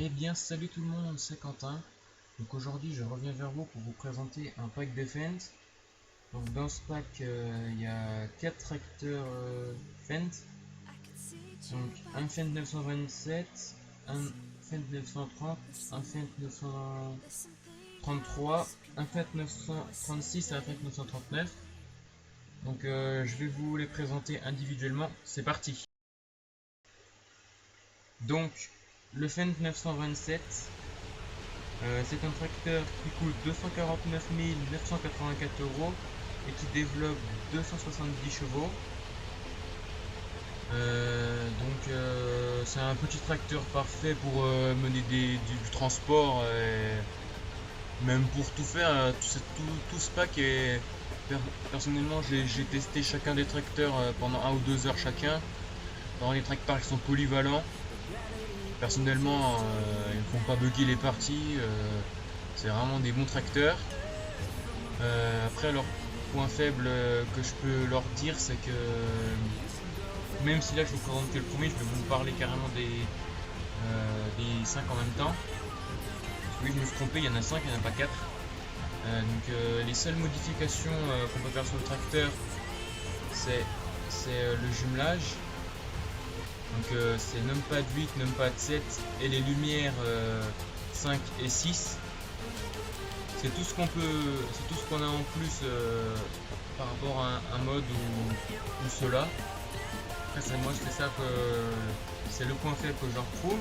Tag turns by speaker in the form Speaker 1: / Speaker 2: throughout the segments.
Speaker 1: Eh bien salut tout le monde, c'est Quentin. Donc aujourd'hui je reviens vers vous pour vous présenter un pack Fendt. Donc dans ce pack il y a 4 tracteurs Fendt. Donc un Fendt 927, un Fendt 930, un Fendt 933, un Fendt 936 et un Fendt 939. Donc je vais vous les présenter individuellement, c'est parti. Donc le Fendt 927, c'est un tracteur qui coûte 249 984 € et qui développe 270 chevaux. C'est un petit tracteur parfait pour mener du transport et même pour tout faire. Tout ce pack est personnellement j'ai testé chacun des tracteurs pendant 1 ou 2 heures chacun. Dans les tracteurs qui sont polyvalents. Personnellement, ils ne font pas bugger les parties, c'est vraiment des bons tracteurs. Après, leur point faible que je peux leur dire, c'est que même si là je vous présente que le premier, je vais vous parler carrément des 5 en même temps. Oui, je me suis trompé, il y en a 5, il n'y en a pas 4. Les seules modifications qu'on peut faire sur le tracteur, c'est le jumelage. Donc c'est numpad 8, numpad 7 et les lumières 5 et 6. C'est tout ce qu'on a en plus par rapport à un mode ou cela. Après c'est le point faible que je retrouve.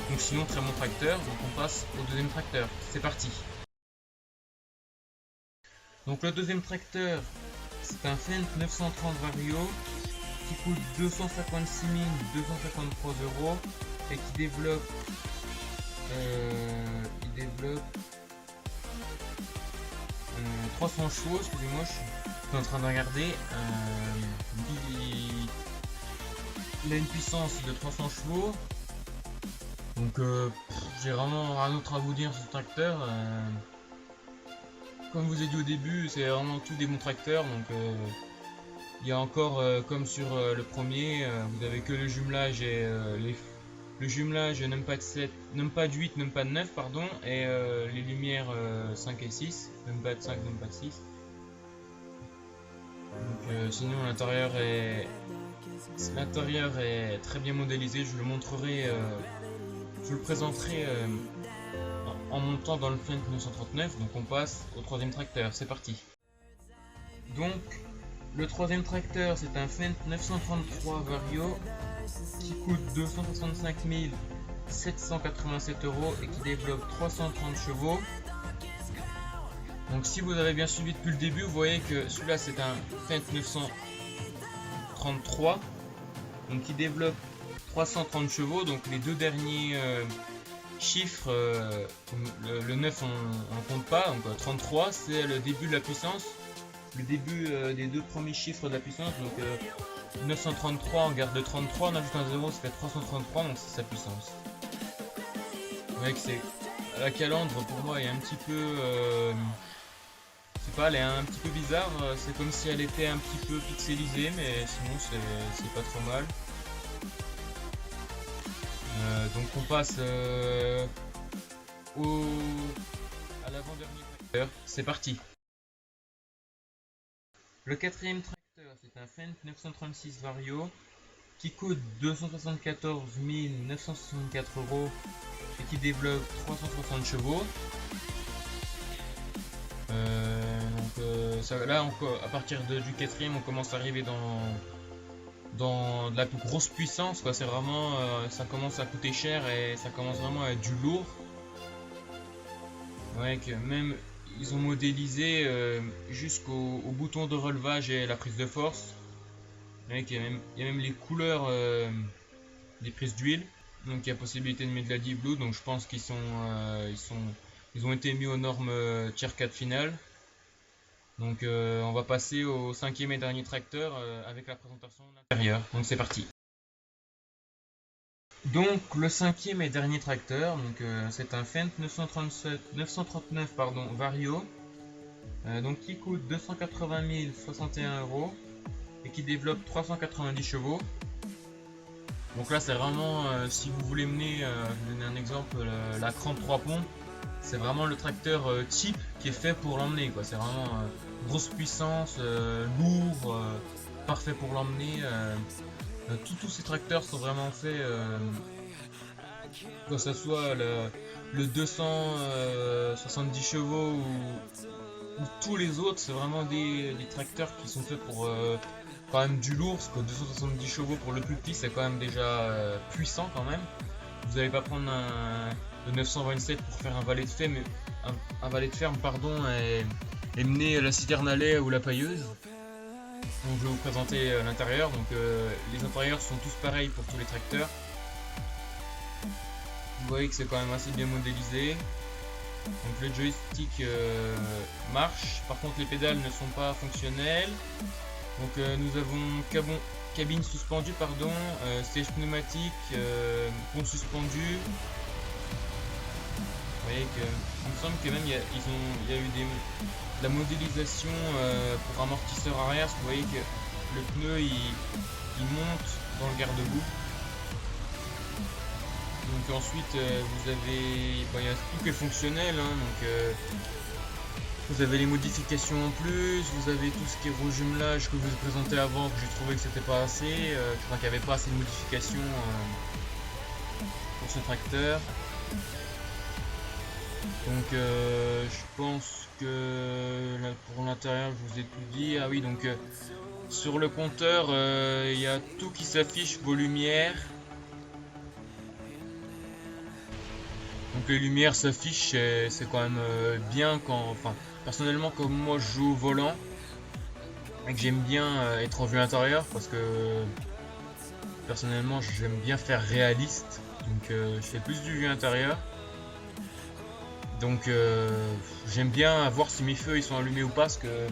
Speaker 1: Donc sinon très bon tracteur. Donc on passe au deuxième tracteur. C'est parti. Donc le deuxième tracteur, c'est un Fendt 930 Vario qui coûte 256 253 € et qui développe 300 chevaux. Excusez-moi, je suis en train de regarder. Il a une puissance de 300 chevaux. Donc j'ai vraiment rien d'autre à vous dire sur ce tracteur. Comme je vous ai dit au début, c'est vraiment tout des bons tracteurs. Donc il y a encore, comme sur le premier, vous avez que le jumelage et le jumelage numpad 7, numpad 8, numpad 9 pardon, et les lumières 5 et 6, numpad 5, numpad 6. Donc sinon l'intérieur est très bien modélisé. Je le montrerai, je le présenterai en montant dans le Fendt 939. Donc on passe au troisième tracteur, c'est parti. Donc le troisième tracteur, c'est un Fendt 933 Vario qui coûte 265 787 € et qui développe 330 chevaux. Donc si vous avez bien suivi depuis le début, vous voyez que celui-là c'est un Fendt 933 donc qui développe 330 chevaux. Donc les deux derniers chiffres, le 9 on compte pas, donc 33 c'est le début de la puissance. Le début des deux premiers chiffres de la puissance, donc 933 on garde le 33, on ajoute un 0, ça fait 333, donc c'est sa puissance. Vous voyez que c'est la calandre pour moi est un petit peu, je sais pas, elle est un petit peu bizarre, c'est comme si elle était un petit peu pixelisée, mais sinon c'est pas trop mal. Donc on passe à l'avant-dernier tracteur, c'est parti. Le quatrième tracteur, c'est un Fendt 936 Vario qui coûte 274 964 € et qui développe 360 chevaux. Là, à partir du quatrième, on commence à arriver dans de la plus grosse puissance, quoi. C'est vraiment, ça commence à coûter cher et ça commence vraiment à être du lourd. Ouais, que même ils ont modélisé jusqu'au bouton de relevage et la prise de force. Il y a même les couleurs des prises d'huile. Donc il y a possibilité de mettre de la deep blue. Donc je pense qu'ils ils ont été mis aux normes tier 4 finale. Donc on va passer au cinquième et dernier tracteur avec la présentation de l'intérieur. Donc c'est parti. Donc le cinquième et dernier tracteur, c'est un Fendt 939 Vario, donc qui coûte 280 061 € et qui développe 390 chevaux. Donc là c'est vraiment, si vous voulez mener, je vais donner un exemple, la Cramp 3 pompes, c'est vraiment le tracteur cheap qui est fait pour l'emmener, quoi. C'est vraiment grosse puissance, lourd, parfait pour l'emmener. Tous ces tracteurs sont vraiment faits, que ce soit le 270 chevaux ou tous les autres, c'est vraiment des tracteurs qui sont faits pour quand même du lourd, parce que 270 chevaux pour le plus petit c'est quand même déjà puissant quand même. Vous n'allez pas prendre le 927 pour faire un valet de ferme, un valet de ferme pardon, et mener la citerne à lait ou la pailleuse. Donc je vais vous présenter l'intérieur. Donc les intérieurs sont tous pareils pour tous les tracteurs. Vous voyez que c'est quand même assez bien modélisé. Donc le joystick marche, par contre les pédales ne sont pas fonctionnelles. Donc nous avons cabine suspendue, pardon, siège pneumatique, pont suspendu. Vous voyez que il me semble que même il y a eu de la modélisation pour amortisseur arrière, parce que vous voyez que le pneu il monte dans le garde-boue. Donc ensuite vous avez, il y a tout qui est fonctionnel, hein, donc vous avez les modifications en plus, vous avez tout ce qui est rejumelage que je vous ai présenté avant, que j'ai trouvé que c'était pas assez, je crois qu'il n'y avait pas assez de modifications pour ce tracteur. Donc je pense que là, pour l'intérieur je vous ai tout dit. Ah oui, donc sur le compteur il y a tout qui s'affiche, vos lumières. Donc les lumières s'affichent, c'est quand même bien quand, enfin personnellement comme moi je joue au volant et que j'aime bien être en vue intérieure, parce que personnellement j'aime bien faire réaliste, donc je fais plus du vue intérieure. Donc j'aime bien voir si mes feux ils sont allumés ou pas, parce que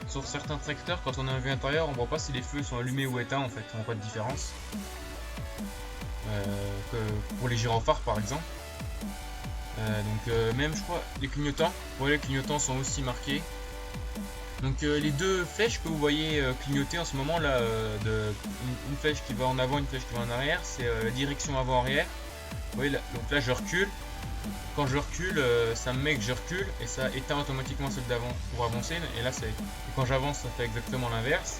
Speaker 1: sur certains tracteurs quand on a un vue intérieure on voit pas si les feux sont allumés ou éteints en fait, on voit pas de différence. Que pour les gyrophares par exemple. Donc même je crois les clignotants, ouais, les clignotants sont aussi marqués. Donc les deux flèches que vous voyez clignoter en ce moment là, une flèche qui va en avant, une flèche qui va en arrière, c'est la direction avant-arrière. Vous voyez là, donc là je recule. Quand je recule, ça me met que je recule et ça éteint automatiquement celle d'avant pour avancer. Et là quand j'avance ça fait exactement l'inverse.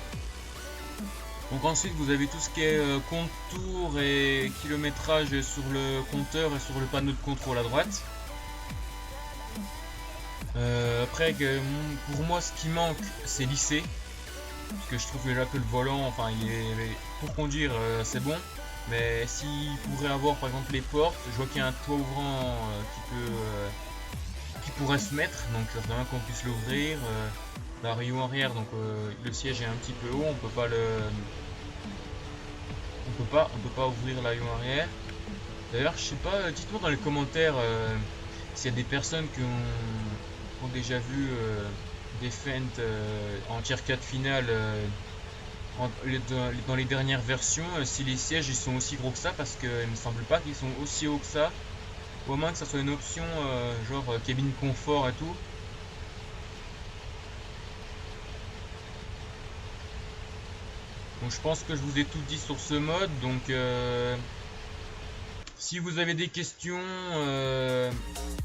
Speaker 1: Donc ensuite vous avez tout ce qui est contour et kilométrage sur le compteur et sur le panneau de contrôle à droite. Après pour moi ce qui manque c'est lisser, parce que je trouve déjà que le volant, enfin pour conduire c'est bon, mais s'il pourrait avoir par exemple les portes, je vois qu'il y a un toit ouvrant qui pourrait se mettre, donc ça serait bien qu'on puisse l'ouvrir. La rayon arrière, donc le siège est un petit peu haut, on peut pas ouvrir la rayon arrière. D'ailleurs, je sais pas, dites-moi dans les commentaires s'il y a des personnes qui ont déjà vu des fentes en tier 4 finale dans les dernières versions, si les sièges ils sont aussi gros que ça, parce qu'il me semble pas qu'ils sont aussi hauts que ça, ou à moins que ça soit une option genre cabine confort et tout. Donc je pense que je vous ai tout dit sur ce mode. Donc si vous avez des questions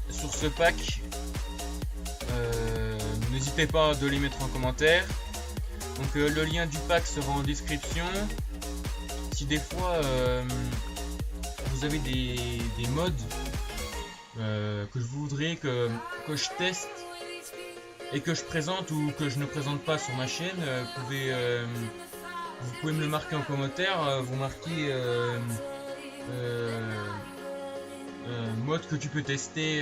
Speaker 1: sur ce pack, n'hésitez pas à les mettre en commentaire. Donc le lien du pack sera en description. Si des fois vous avez des mods que je voudrais que je teste et que je présente ou que je ne présente pas sur ma chaîne, vous pouvez me le marquer en commentaire. Vous marquez mode que tu peux tester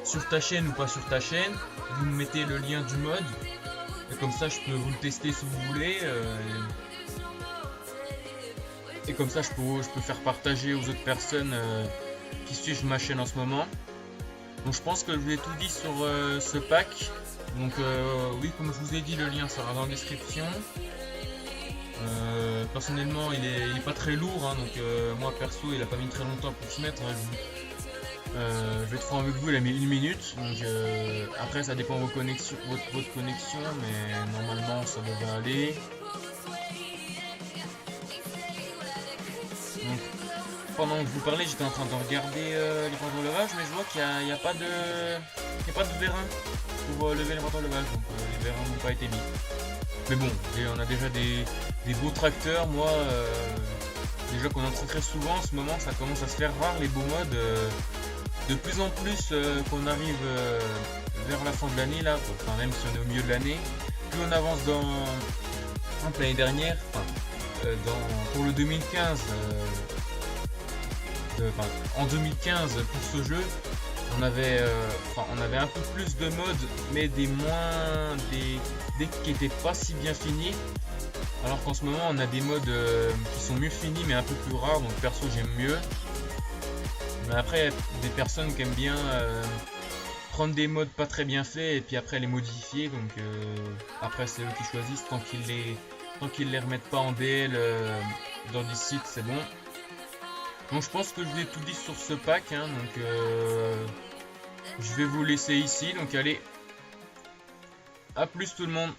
Speaker 1: sur ta chaîne ou pas sur ta chaîne. Vous me mettez le lien du mode et comme ça je peux vous le tester si vous voulez. Et comme ça je peux faire partager aux autres personnes qui suivent ma chaîne en ce moment. Donc je pense que je vous ai tout dit sur ce pack. Donc oui, comme je vous ai dit, le lien sera dans la description. Personnellement il est pas très lourd, hein, donc moi perso il a pas mis très longtemps pour se mettre, hein. Je vais être franc avec vous, il a mis 1 minute, donc après ça dépend de votre connexion, mais normalement ça devrait aller. Donc pendant que je vous parlais, j'étais en train de regarder les points de levage, mais je vois qu'il n'y a, pas de vérin pour lever les points de levage, donc les vérins n'ont pas été mis. Mais bon, on a déjà des beaux tracteurs. Moi, déjà qu'on en trouve très souvent en ce moment, ça commence à se faire rare les beaux modes. De plus en plus qu'on arrive vers la fin de l'année là, enfin même si on est au milieu de l'année, plus on avance dans l'année dernière, pour le 2015, en 2015 pour ce jeu, on avait un peu plus de modes, mais des qui étaient pas si bien finis. Alors qu'en ce moment on a des modes qui sont mieux finis mais un peu plus rares, donc perso j'aime mieux. Mais après, des personnes qui aiment bien prendre des modes pas très bien faits et puis après les modifier, donc après c'est eux qui choisissent, tant qu'ils les remettent pas en DL dans des sites, c'est bon. Donc je pense que je vous ai tout dit sur ce pack, hein, donc je vais vous laisser ici, donc allez, à plus tout le monde.